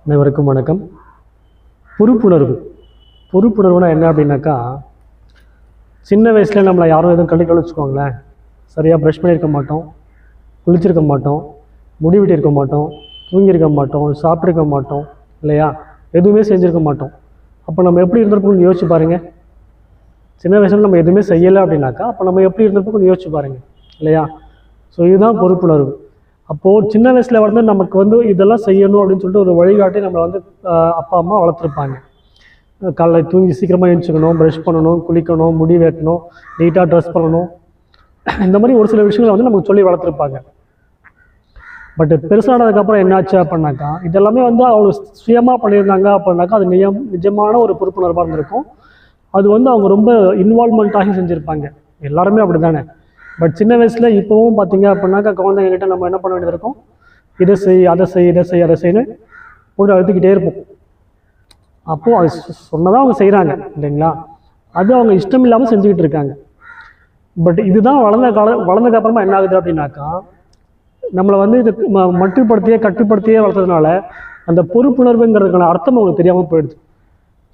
அனைவருக்கும் வணக்கம். பொறுப்புணர்வுனா என்ன அப்படின்னாக்கா, சின்ன வயசில் நம்மளை யாரும் எதுவும் கண்டுக்கலன்னு வச்சுக்கோங்களேன். சரியாக ப்ரஷ் பண்ணியிருக்க மாட்டோம், குளிச்சிருக்க மாட்டோம், முடி வெட்டியிருக்க மாட்டோம், தூங்கியிருக்க மாட்டோம், சாப்பிட்ருக்க மாட்டோம், இல்லையா? எதுவுமே செஞ்சுருக்க மாட்டோம். அப்போ நம்ம எப்படி இருந்திருப்போம்னு யோசிச்சு பாருங்கள். சின்ன வயசில் நம்ம எதுவுமே செய்யலை அப்படின்னாக்கா அப்போ நம்ம எப்படி இருந்திருப்போம் கொஞ்சம் யோசிச்சு பாருங்கள், இல்லையா? ஸோ இதுதான் பொறுப்புணர்வு. அப்போது சின்ன வயசில் நமக்கு இதெல்லாம் செய்யணும் அப்படின்னு சொல்லிட்டு ஒரு வழிகாட்டி நம்மளை அப்பா அம்மா வளர்த்துருப்பாங்க. காலைல தூங்கி சீக்கிரமாக எழுந்திரிக்கணும், ப்ரஷ் பண்ணணும், குளிக்கணும், முடி வெட்டணும், நீட்டாக ட்ரெஸ் பண்ணணும், இந்த மாதிரி ஒரு சில விஷயங்களை நமக்கு சொல்லி வளர்த்துருப்பாங்க. பட் பெருசானதுக்கப்புறம் என்னாச்சு அப்படின்னாக்கா, இதெல்லாமே அவங்க சுயமாக பண்ணியிருந்தாங்க அப்படின்னாக்கா அது நிஜமான ஒரு பொறுப்புணர்வாக இருந்திருக்கும். அது அவங்க ரொம்ப இன்வால்மெண்ட்டாகி செஞ்சுருப்பாங்க. எல்லாருமே அப்படி தானே. பட் சின்ன வயசில் இப்போவும் பார்த்தீங்க அப்படின்னாக்கா குழந்தைங்ககிட்ட நம்ம என்ன பண்ண வேண்டியது இருக்கும், இதை செய் அதை செய் இதை செய் அதை செய்யு போட்டு அழுத்திக்கிட்டே இருப்போம். அப்போது அது சொன்னதான் அவங்க செய்கிறாங்க, இல்லைங்களா? அது அவங்க இஷ்டம் இல்லாமல் செஞ்சுக்கிட்டு இருக்காங்க. பட் இதுதான் வளர்ந்ததுக்கப்புறமா என்ன ஆகுது அப்படின்னாக்கா, நம்மளை இது கட்டுப்படுத்தியே வளர்த்ததுனால அந்த பொறுப்புணர்வுங்கிறதுக்கான அர்த்தம் அவங்களுக்கு தெரியாமல் போயிடுது.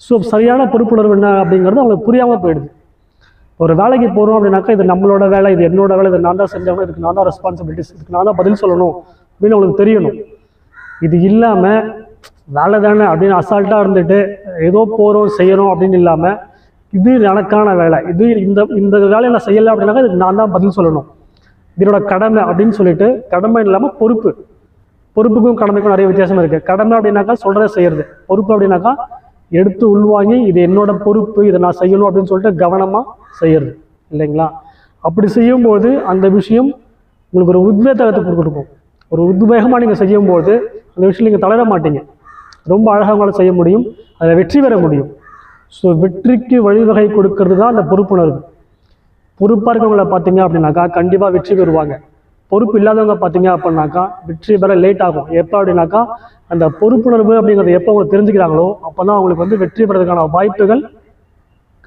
ஸோ சரியான பொறுப்புணர்வு என்ன அப்படிங்கிறது அவங்களுக்கு புரியாமல் போயிடுது. ஒரு வேலைக்கு போகிறோம் அப்படின்னாக்கா இது நம்மளோட வேலை, இது என்னோட வேலை, இதை நான் தான் செஞ்சவங்க, இதுக்கு நான் தான் ரெஸ்பான்சிபிலிட்டிஸ், இதுக்கு நான் தான் பதில் சொல்லணும் அப்படின்னு அவங்களுக்கு தெரியணும். இது இல்லாமல் வேலை தானே அப்படின்னு அசால்ட்டாக இருந்துட்டு ஏதோ போகிறோம் செய்யணும் அப்படின்னு இல்லாமல் இது எனக்கான வேலை, இது இந்த வேலையை நான் செய்யலை அப்படின்னாக்கா இதுக்கு நான் தான் பதில் சொல்லணும், இதனோட கடமை அப்படின்னு சொல்லிட்டு, கடமை இல்லாமல் பொறுப்புக்கும் கடமைக்கும் நிறைய வித்தியாசம் இருக்குது. கடமை அப்படின்னாக்கா சொல்கிறத செய்கிறது, பொறுப்பு அப்படின்னாக்கா எடுத்து உள்வாங்கி இது என்னோட பொறுப்பு, இதை நான் செய்யணும் அப்படின்னு சொல்லிட்டு கவனமாக செய்யறது, இல்லைங்களா? அப்படி செய்யும்போது அந்த விஷயம் உங்களுக்கு ஒரு உத்வேகத்தை கொடுக்கும். ஒரு உத்வேகமாக நீங்கள் செய்யும்போது அந்த விஷயம் நீங்கள் தளர மாட்டீங்க, ரொம்ப அழகாக உங்களால் செய்ய முடியும், அதில் வெற்றி பெற முடியும். ஸோ வெற்றிக்கு வழிவகை கொடுக்கறது தான் அந்த பொறுப்புணர்வு. பொறுப்பாக இருக்கவங்களை பார்த்தீங்க அப்படின்னாக்கா கண்டிப்பாக வெற்றி பெறுவாங்க. பொறுப்பு இல்லாதவங்க பார்த்தீங்க அப்படின்னாக்கா வெற்றி பெற லேட் ஆகும். எப்போ அப்படின்னாக்கா அந்த பொறுப்புணர்வு அப்படிங்கிறது எப்போ அவங்க தெரிஞ்சுக்கிறாங்களோ அப்போ தான் அவங்களுக்கு வெற்றி பெறதுக்கான வாய்ப்புகள்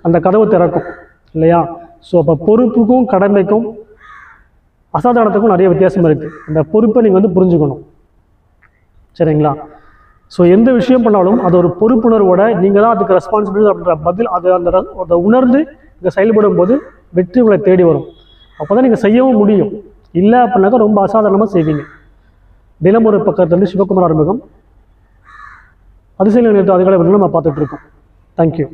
அந்த கதவை திறக்கும், இல்லையா? ஸோ அப்போ பொறுப்புக்கும் கடமைக்கும் அசாதாரணத்துக்கும் நிறைய வித்தியாசம் இருக்குது. அந்த பொறுப்பை நீங்கள் புரிஞ்சுக்கணும், சரிங்களா? ஸோ எந்த விஷயம் பண்ணாலும் அது ஒரு பொறுப்புணர்வோட நீங்கள் தான் அதுக்கு ரெஸ்பான்சிபிலிட்டி அப்படின்ற பதில் அதை உணர்ந்து நீங்கள் செயல்படும் போது வெற்றி உங்களை தேடி வரும். அப்போ தான் நீங்கள் செய்யவும் முடியும். இல்லை அப்படின்னாக்கா ரொம்ப அசாதாரணமாக செய்வீங்க. தினம் ஒரு பக்கத்துலேருந்து சிவகுமார் ஆறுமுகம். அதிசயம் நேற்று அதிகாலை நம்ம பார்த்துட்ருக்கோம். தேங்க்யூ.